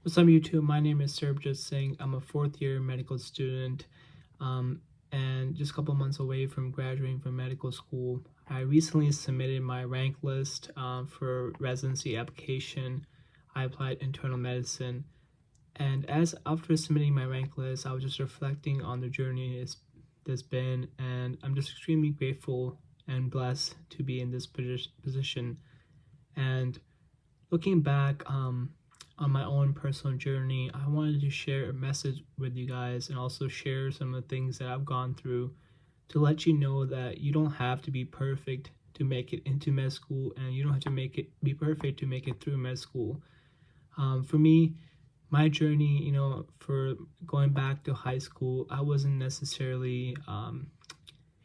What's up, YouTube? My name is Sarabjit Singh. I'm a fourth year medical student, and just a couple months away from graduating from medical school. I recently submitted my rank list for residency application. I applied internal medicine, and as after submitting my rank list, I was just reflecting on the journey that's been, and I'm just extremely grateful and blessed to be in this position. And looking back, on my own personal journey, I wanted to share a message with you guys and also share some of the things that I've gone through to let you know that you don't have to be perfect to make it into med school, and you don't have to be perfect to make it through med school. For me, my journey, for going back to high school, I wasn't necessarily,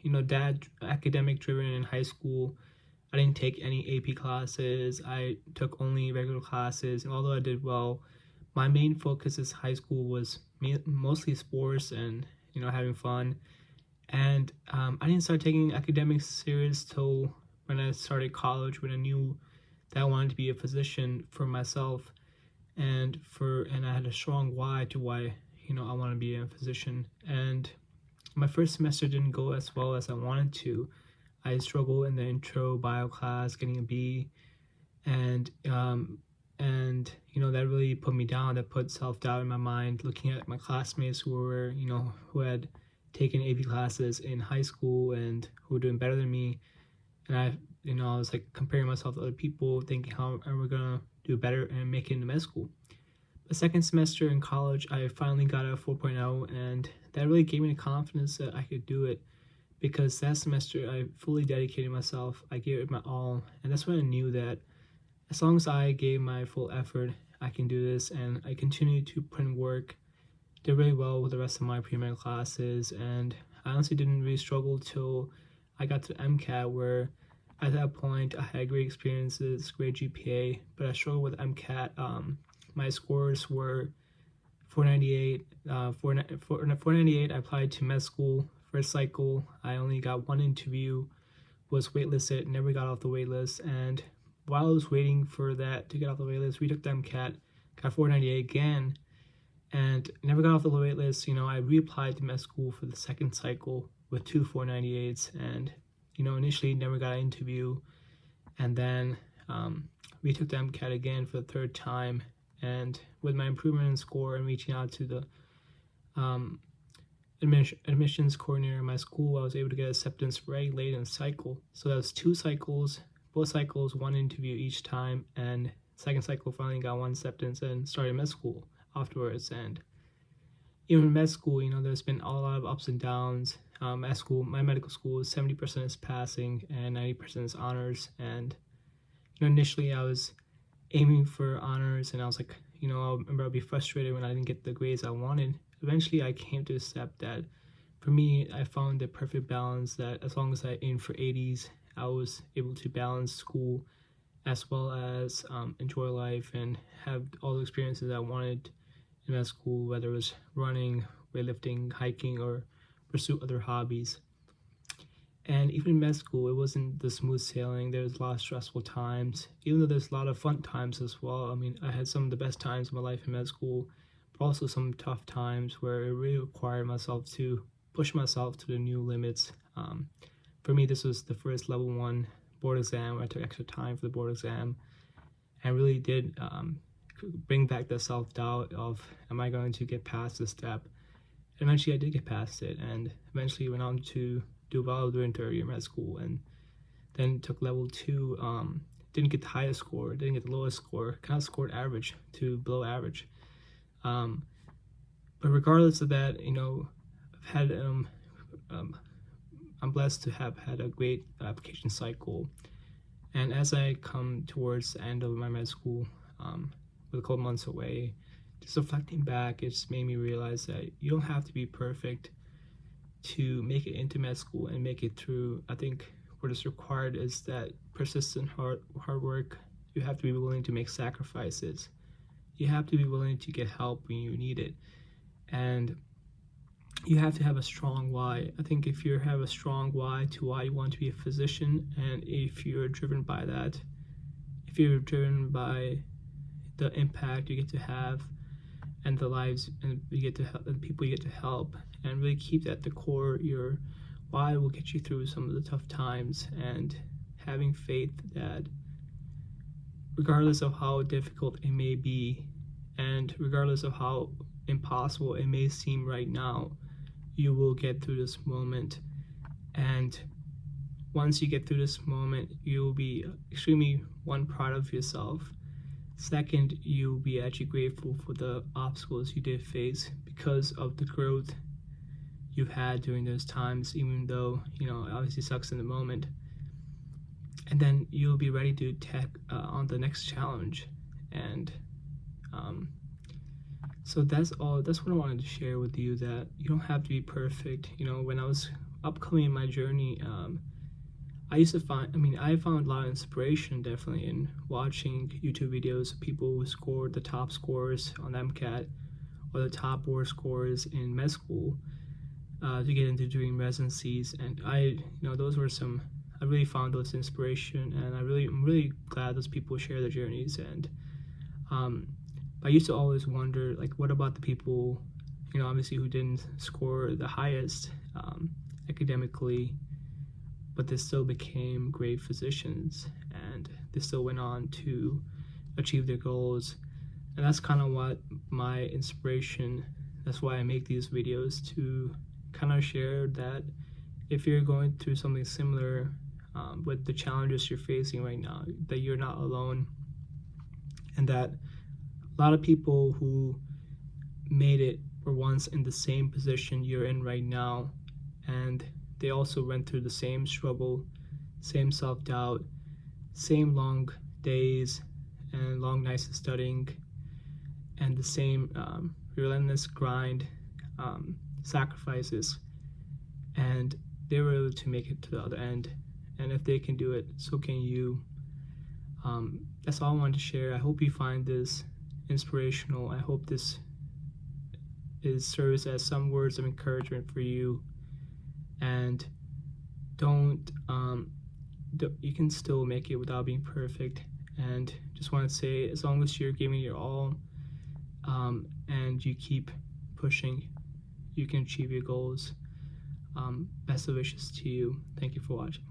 that academic driven in high school. I didn't take any AP classes. I took only regular classes, and although I did well, my main focus as high school was mostly sports and having fun. And I didn't start taking academics serious till when I started college, when I knew that I wanted to be a physician for myself, and I had a strong why to why I want to be a physician. And my first semester didn't go as well as I wanted to. I struggled in the intro bio class, getting a B, and that really put me down. That put self-doubt in my mind, looking at my classmates who had taken AP classes in high school and who were doing better than me. And I was like comparing myself to other people, thinking how am I gonna do better and make it into med school. The second semester in college, I finally got a 4.0, and that really gave me the confidence that I could do it, because that semester I fully dedicated myself. I gave it my all, and that's when I knew that as long as I gave my full effort, I can do this. And I continued to put in work, did really well with the rest of my pre-med classes, and I honestly didn't really struggle till I got to MCAT, where at that point I had great experiences, great GPA, but I struggled with MCAT. My scores were 498. 498, I applied to med school. First cycle, I only got one interview, was waitlisted, never got off the waitlist. And while I was waiting for that to get off the waitlist, retook the MCAT, got 498 again, and never got off the waitlist. I reapplied to med school for the second cycle with two 498s, and initially never got an interview, and then retook the MCAT again for the third time. And with my improvement in score and reaching out to the admissions coordinator in my school, I was able to get acceptance very late in the cycle. So that was two cycles, both cycles, one interview each time, and second cycle finally got one acceptance and started med school afterwards. And even in med school, there's been a lot of ups and downs. At school, my medical school, 70% is passing and 90% is honors. And initially I was aiming for honors, and I was like, I remember I'd be frustrated when I didn't get the grades I wanted. Eventually I came to accept that for me, I found the perfect balance, that as long as I aimed for 80s, I was able to balance school as well as enjoy life and have all the experiences I wanted in med school, whether it was running, weightlifting, hiking, or pursue other hobbies. And even in med school, it wasn't the smooth sailing. There was a lot of stressful times, even though there's a lot of fun times as well. I mean, I had some of the best times of my life in med school, but also some tough times where it really required myself to push myself to the new limits. For me, this was the first level 1 board exam. I took extra time for the board exam and really did bring back the self-doubt of, am I going to get past this step? And eventually I did get past it, and eventually went on to do well during third year med school, and then took level 2. Didn't get the highest score, didn't get the lowest score, kind of scored average to below average. But regardless of that, I've had I'm blessed to have had a great application cycle. And as I come towards the end of my med school, with a couple months away, just reflecting back, it just made me realize that you don't have to be perfect to make it into med school and make it through. I think what is required is that persistent hard work. You have to be willing to make sacrifices. You have to be willing to get help when you need it. And you have to have a strong why. I think if you have a strong why to why you want to be a physician, and if you're driven by that, if you're driven by the impact you get to have and the lives and you get to help, and the people you get to help, and really keep that at the core. Your why will get you through some of the tough times, and having faith that regardless of how difficult it may be, and regardless of how impossible it may seem right now, you will get through this moment. And once you get through this moment, you will be extremely, one, proud of yourself. Second, you'll be actually grateful for the obstacles you did face because of the growth you've had during those times, even though, it obviously sucks in the moment. And then you'll be ready to take on the next challenge. And so that's what I wanted to share with you, that you don't have to be perfect. When I was upcoming in my journey, I found a lot of inspiration definitely in watching YouTube videos of people who scored the top scores on MCAT or the top worst scores in med school to get into doing residencies. And I really found those inspiration, and I'm really glad those people share their journeys. And I used to always wonder, like, what about the people, obviously who didn't score the highest academically, but they still became great physicians, and they still went on to achieve their goals. And that's kind of what my inspiration, that's why I make these videos, to kind of share that if you're going through something similar with the challenges you're facing right now, that you're not alone, and that a lot of people who made it were once in the same position you're in right now, and they also went through the same struggle, same self-doubt, same long days and long nights of studying, and the same relentless grind, sacrifices, and they were able to make it to the other end. And if they can do it, so can you. That's all I wanted to share. I hope you find this inspirational. I hope this serves as some words of encouragement for you. And you can still make it without being perfect. And just want to say, as long as you're giving your all, and you keep pushing, you can achieve your goals. Best of wishes to you. Thank you for watching.